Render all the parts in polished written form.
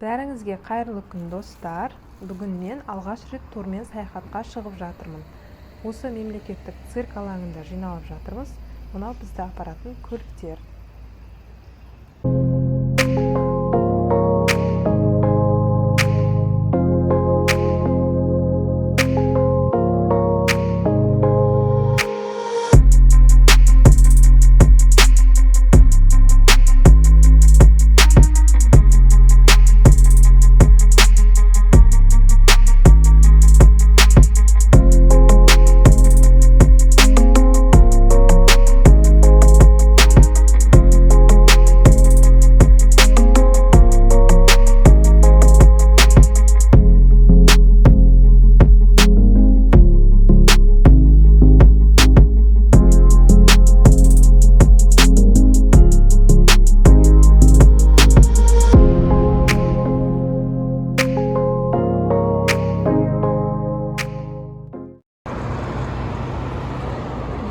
Бәріңізге қайырлы күн достар. Бүгін мен алғаш рет турмен саяхатқа шығып жатырмын. Осы мемлекеттік цирк алаңында жиналып жатырмыз. Мынау бізді апаратын көліктер.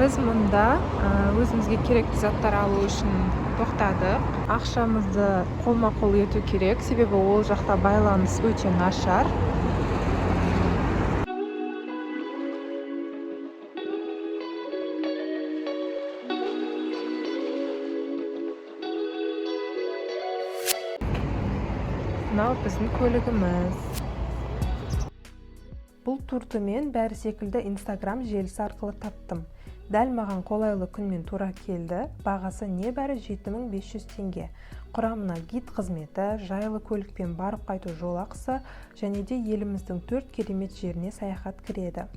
Біз мұнда өзімізге керекті заттар алу үшін тоқтадық. Ақшамызды қолма-қол ету керек, себебі ол жақта байланыс өте нашар. Мынау біздің көлігіміз. Бұл турды мен бәрі секілді Instagram желісі арқылы таптым. Дәл маған қолайлы күнмен тура келді. Бағасы небәрі 7500 теңге. Құрамына гид қызметі, жайлы көлікпен барып қайту жолақысы және де еліміздің 4 керемет жеріне саяхат кіреді.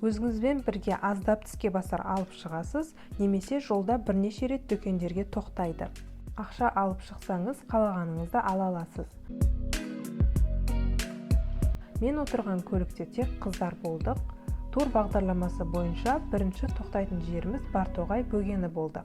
Өзіңізбен бірге аздап тіске басар алып шығасыз, немесе жолда бірнеше рет дүкендерге тоқтайды. Ақша алып шықсаңыз, қалағаныңызды ала аласыз. Мен отырған көлікте тек қыздар болдық. Тур бағдарламасы бойынша бірінші тоқтайтын жеріміз Бартоғай бөгені болды.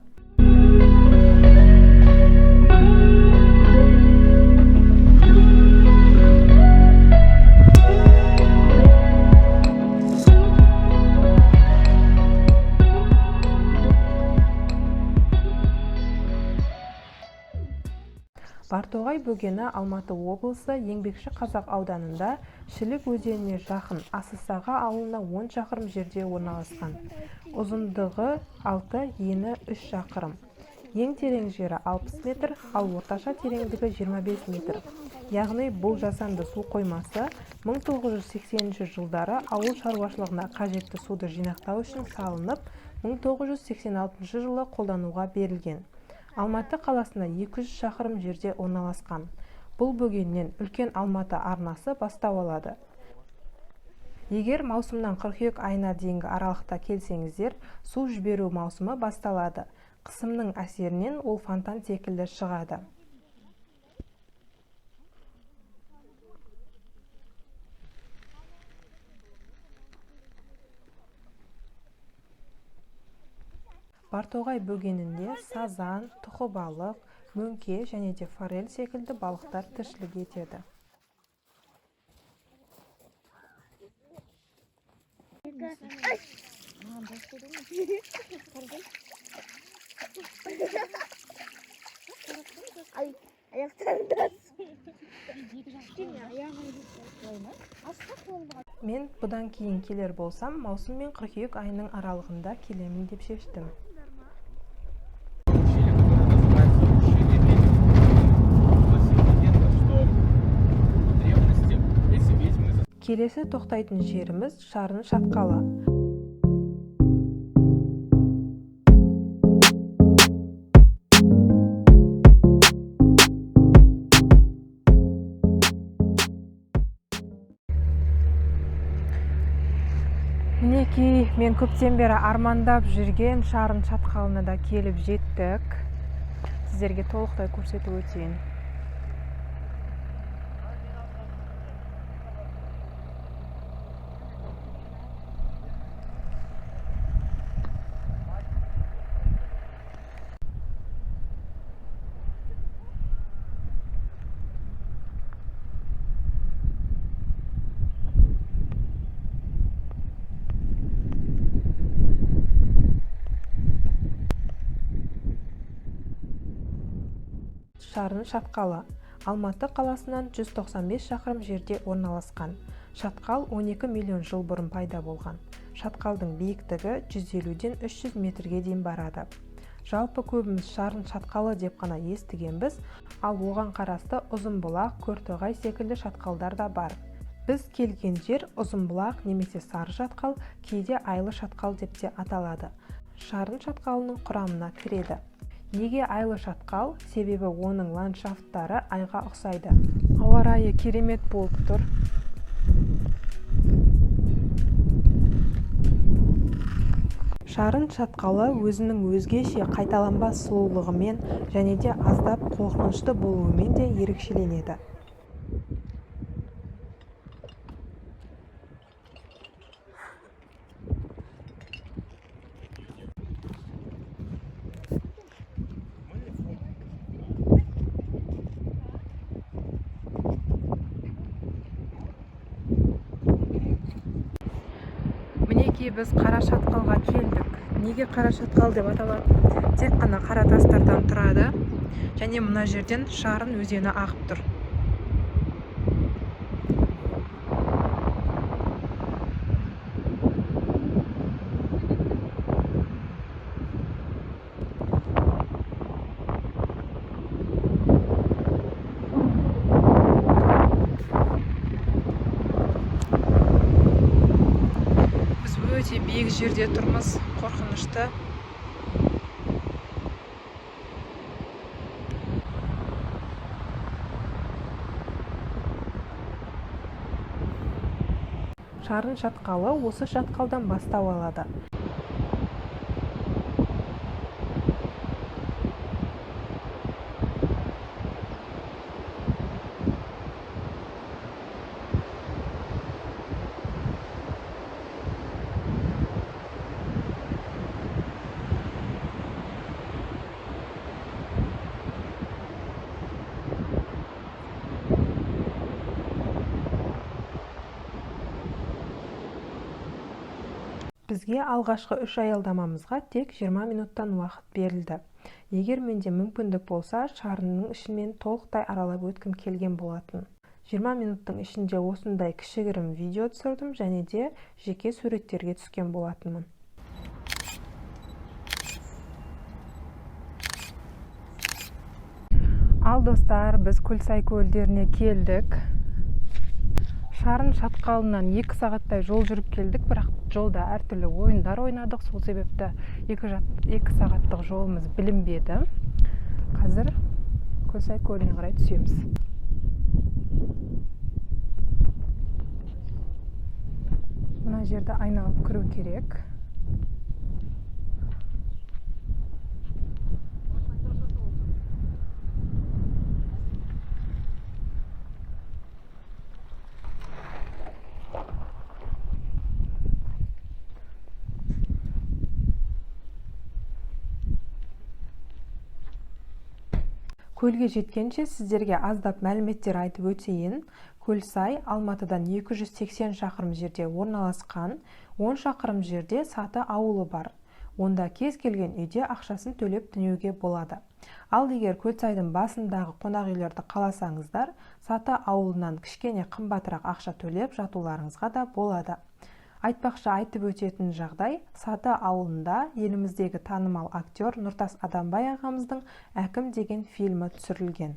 Бартоғай бөгені Алматы облысы Еңбекші Қазақ ауданында Шілік өзеніне жақын Асысаға ауылына 10 шақырым жерде орналасқан. Ұзындығы 6, ені 3 шақырым. Ең терең жері 60 метр, ал орташа тереңдігі 25 метр. Яғни бұл жасанды су қоймасы 1980 жылдары ауыл шаруашылығына қажетті суды жинақтау үшін салынып, 1986 жылы қолдануға берілген. Алматы қаласына 200 шақырым жерде орналасқан. Бұл бөгеннен үлкен Алматы арнасы бастау алады. Егер маусымнан қыркүйек айына дейінгі аралықта келсеңіздер, су жіберу маусымы басталады. Қысымның әсерінен ол фонтан секілді шығады. Бартоғай бөгенінде сазан, тұқыбалық, мөңке және де форель секілді балықтар тіршілік етеді. Мен бұдан кейін келер болсам, маусым мен қыркүйек айының аралығында келемін деп шештім. Келесі тоқтайтын жеріміз Шарын шатқалы. Мінекей, мен көптен бері армандап жүрген Шарын шатқалына да келіп жеттік. Сіздерге толықтай көрсетіп өтейін. Шарын шатқалы. Алматы қаласынан 195 шақырым жерде орналасқан. Шатқал 12 миллион жыл бұрын пайда болған. Шатқалдың биіктігі 150-ден 300 метрге дейін барады. Жалпы көбіміз Шарын шатқалы деп қана естігенбіз, ал оған қарасты Ұзынбұлақ, Көртоғай секілді шатқалдар да бар. Біз келген жер Ұзынбұлақ немесе Сары шатқал, кейде Айлы шатқал деп те аталады. Шарын шатқалының құрамына кіреді. Неге Айлы шатқал? Себебі оның ландшафттары айға ұқсайды. Ауа райы керемет болып тұр. Шарын шатқалы өзінің өзгеше қайталанбас сұлулығымен және де аздап қорқынышты болуымен де ерекшеленеді. Мінекей біз Қара шатқалға келдік. Неге Қара шатқал деп аталады? Тек қана қара тастардан тұрады және мына жерден Шарын өзені ағып тұр. Өте биік жерде тұрмыз, қорқынышты. Шарын шатқалы осы шатқалдан бастау алады. Бізге алғашқы 3 аялдамамызға тек 20 минуттан уақыт берілді. Егер менде мүмкіндік болса, Шарынның ішімен толықтай аралап өткім келген болатын. 20 минуттың ішінде осындай кішігірім видео түсірдім және де жеке суреттерге түскен болатынмын. Ал достар, біз Көлсай көлдеріне келдік. Шарын шатқалынан 2 сағаттай жол жүріп келдік, бірақ жолда әртүрлі ойындар ойнадық, сол себепті 2 сағаттық жолымыз білінбеді. Қазір Көлсай көліне қарай түсеміз. Мына жерді айналып кіру керек. Көлге жеткенше сіздерге аздап мәліметтер айтып өтейін. Көлсай Алматыдан 280 шақырым жерде орналасқан, 10 шақырым жерде Саты ауылы бар. Онда кез келген үйде ақшасын төлеп түнеуге болады. Ал егер Көлсайдың басындағы қонақ үйлерді қаласаңыздар, Саты ауылынан кішкене қымбатырақ ақша төлеп жатуларыңызға да болады. Айтпақшы айтып өтетін жағдай, Саты ауылында еліміздегі танымал актер Нұртас Адамбай ағамыздың Әкім деген фильмі түсірілген.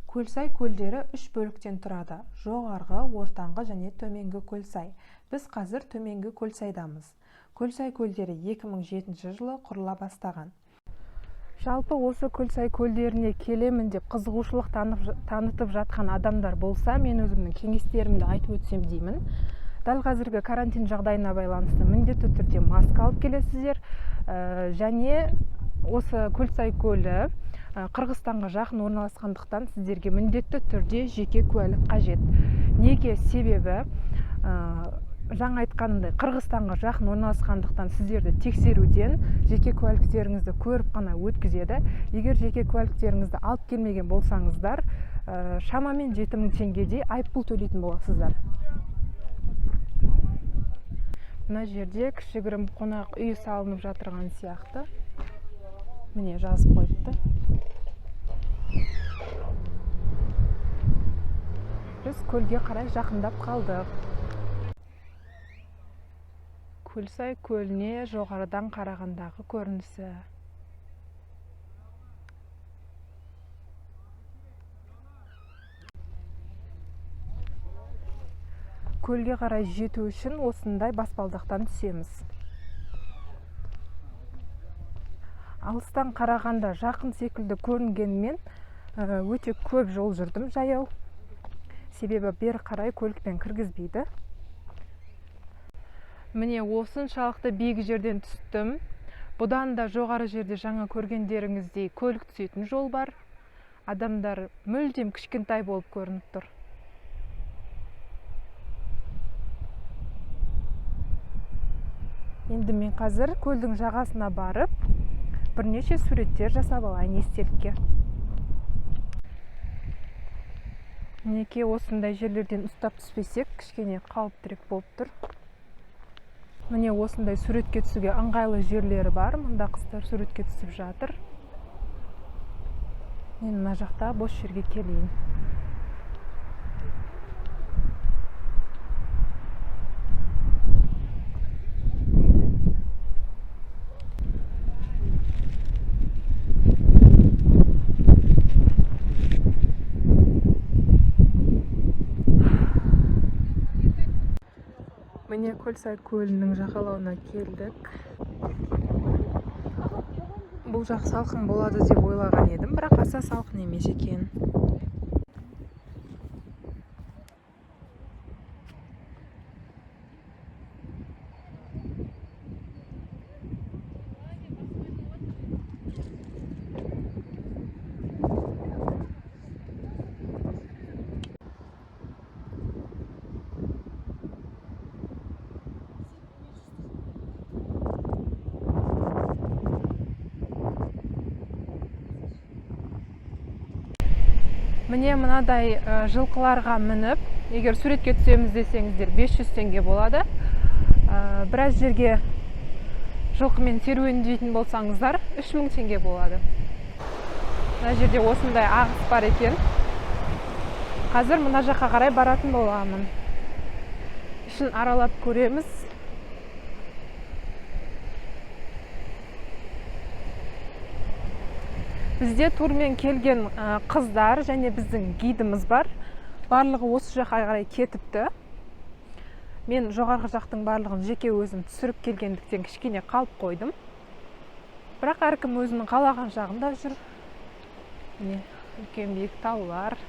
Көлсай көлдері 3 бөліктен тұрады. Жоғарғы, ортаңғы және төменгі Көлсай. Біз қазір төменгі Көлсайдамыз. Көлсай көлдері 2007 жылы құрыла бастаған. Жалпы осы Көлсай көлдеріне келемін деп қызығушылық танытып жатқан адамдар болса, мен өзімнің кеңестерімді айтып өтсем деймін. Дәл қазіргі карантин жағдайына байланысты міндетті түрде маска алып келесіздер. Және осы Көлсай көлі Қырғызстанға жақын орналасқандықтан сіздерге міндетті түрде жеке куәлік қажет. Неге? Себебі жаңа айтқанымдай Қырғызстанға жақын орналасқандықтан сіздерді тексеруден жеке куәліктеріңізді көріп қана өткізеді. Егер жеке куәліктеріңізді алып келмеген болсаңыздар, шамамен 7000 теңгедей айыппұл төлейтін боласыздар. Мына жерде кішігірім қонақ үй салынып жатырған сияқты. Міне жазып қойыпты. Біз көлге қарай жақындап қалдық. Көлсай көліне жоғарыдан қарағандағы көрінісі. Көлге қарай жету үшін осындай баспалдақтан түсеміз. Алыстан қарағанда жақын секілді көрінгенмен өте көп жол жүрдім жаяу. Себебі бері қарай көлікпен кіргізбейді. Міне осыншалықты биік жерден түстім. Бұдан да жоғары жерде жаңа көргендеріңіздей көлік түсетін жол бар. Адамдар мүлдем кішкентай болып көрініп тұр. Енді мен қазір көлдің жағасына барып, бірнеше суреттер жасап алайын естелікке. Мінекей осындай жерлерден ұстап түспесек, кішкене қауіптірек болып тұр. Міне осындай суретке түсуге ыңғайлы жерлері бар. Мұнда қыздар суретке түсіп жатыр. Мен мына жақта бос жерге келейін. Міне Көлсай көлінің жағалауына келдік. Бұл жақ салқын болады деп ойлаған едім, бірақ аса салқын емес екен. Міне мынадай жылқыларға мініп, егер суретке түсеміз десеңіздер 500 теңге болады. Біраз жерге жылқымен серуендейтін болсаңыздар 3000 теңге болады. Мына жерде осындай ағыс бар екен. Қазір мына жаққа қарай баратын боламын. Ішін аралап көреміз. Бізде турмен келген қыздар және біздің гидіміз бар. Барлығы осы жаққа қарай кетіпті. Мен жоғарғы жақтың барлығын жеке өзім түсіріп келгендіктен кішкене қалып қойдым. Бірақ әркім өзінің қалаған жағында жүр. Міне, үлкен биік таулар.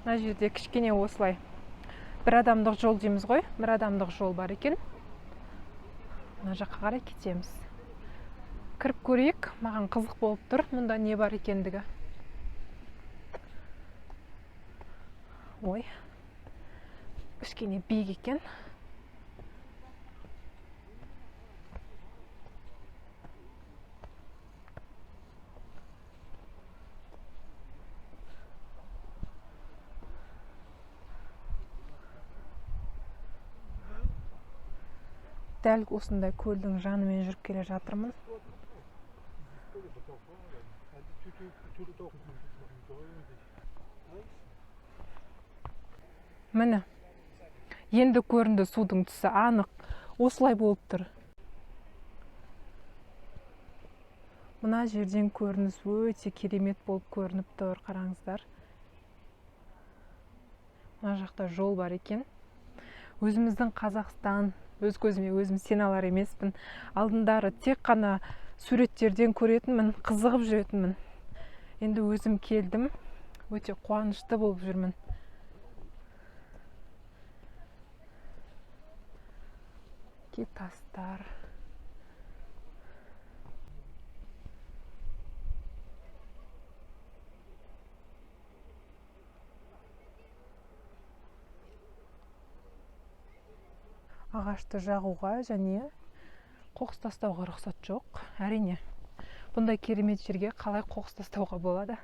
Мына жерде кішкене осылай бір адамдық жол дейміз ғой, бір адамдық жол бар екен. Мына жаққа қарай кетеміз. Кіріп көрейік, маған қызық болып тұр, мұнда не бар екендігі. Ой, кішкене биік екен. Дәл осындай көлдің жанымен жүріп келе жатырмын. Міне, енді көрінді судың түсі анық, осылай болып тұр. Мына жерден көрініс өте керемет болып көрініп тұр, қараңыздар. Мына жақта жол бар екен. Өзіміздің Қазақстан, өз көзіме өзім сене алар емеспін. Алдындары тек қана суреттерден көретінмін, қызығып жүретінмін. Енді өзім келдім, өте қуанышты болып жүрмін. Ке тастар. ағашты жағуға және қоқыс тастауға рұқсат жоқ. Әрине, бұндай керемет жерге қалай қоқыс тастауға болады?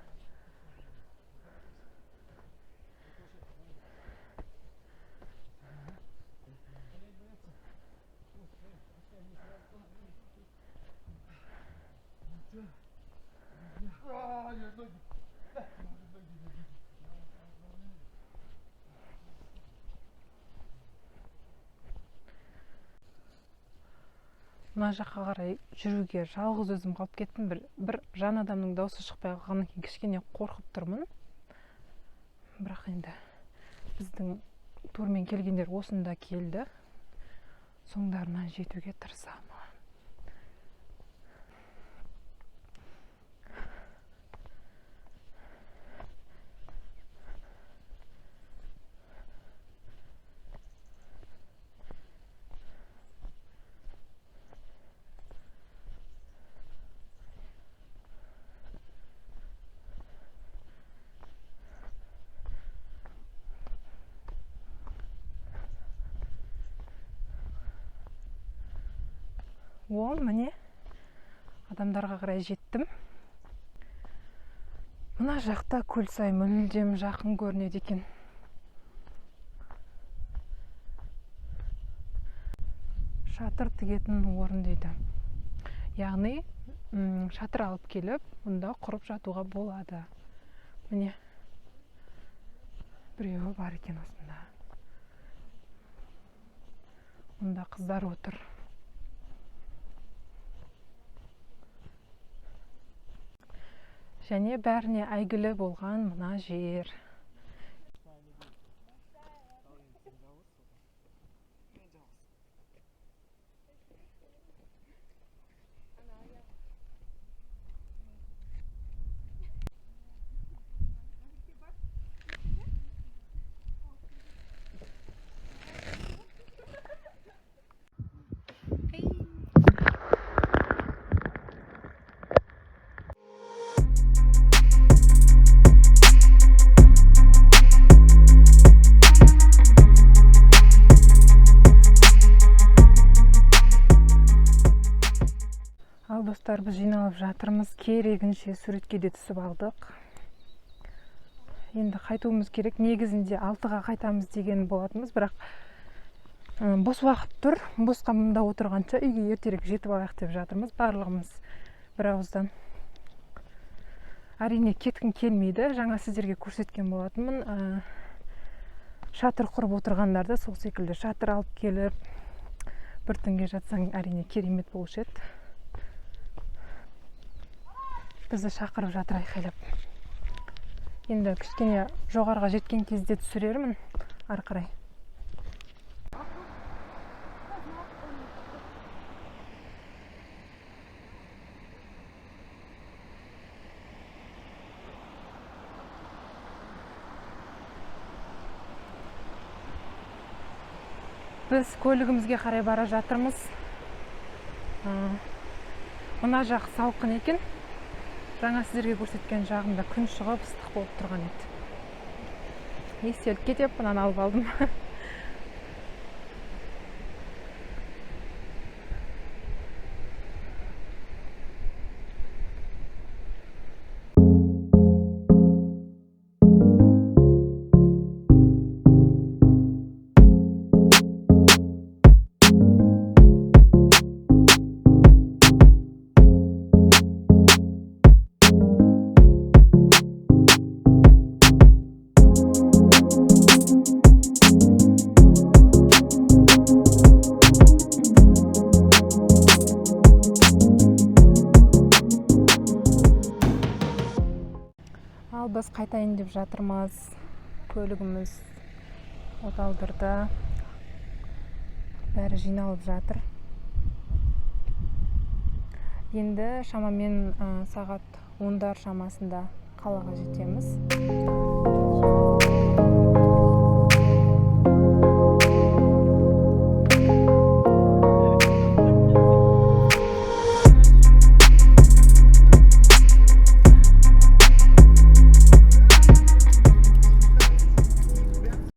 Мына жаққа қарай жүруге жалғыз өзім қалып кеттім. Бір жан адамның даусы шықпай қалғаннан кейін кішкене қорқып тұрмын. Бірақ енді біздің турмен келгендер осында келді. Соңдарынан жетуге тырысамын. Ол, міне, адамдарға қарай жеттім. Мына жақта Көлсай мүлдем жақын көрінеді екен. Шатыр тігетін орын дейді. Яғни, шатыр алып келіп, мұнда құрып жатуға болады. Міне, біреуі бар екен осында. Мұнда қыздар отыр. Және бәріне әйгілі болған мына жер. Достар, біз жиналып жатырмыз. Керегінше суретке де түсіп алдық. Енді қайтуымыз керек. Негізінде 6-ға қайтамыз деген болатынбыз, бірақ бос уақыт тұр. Босқа мұнда отырғанша үйге ертерек жетіп алайық деп жатырмыз. Барлығымыз бір ауыздан. Әрине кеткім келмейді. Жаңа сіздерге көрсеткен болатынмын. Шатыр құрып отырғандарды сол секілді шатыр алып келіп бір түнге жатсаң әрине керемет болушы еді. Бізді шақырып жатыр айқайлап. Енді кішкене жоғарға жеткен кезде түсірермін ары қарай. Біз көлігімізге қарай бара жатырмыз. Мына жақ салқын екен. Жаңа сіздерге көрсеткен жағында күн шығып ыстық болып тұрған еді. Естелік кетіп, бұнан алып алдым. Біз қайтайын деп жатырмыз. Көлігіміз оталдырды. Бәрі жиналып жатыр. Енді шамамен сағат 10-дар шамасында қалаға жетеміз.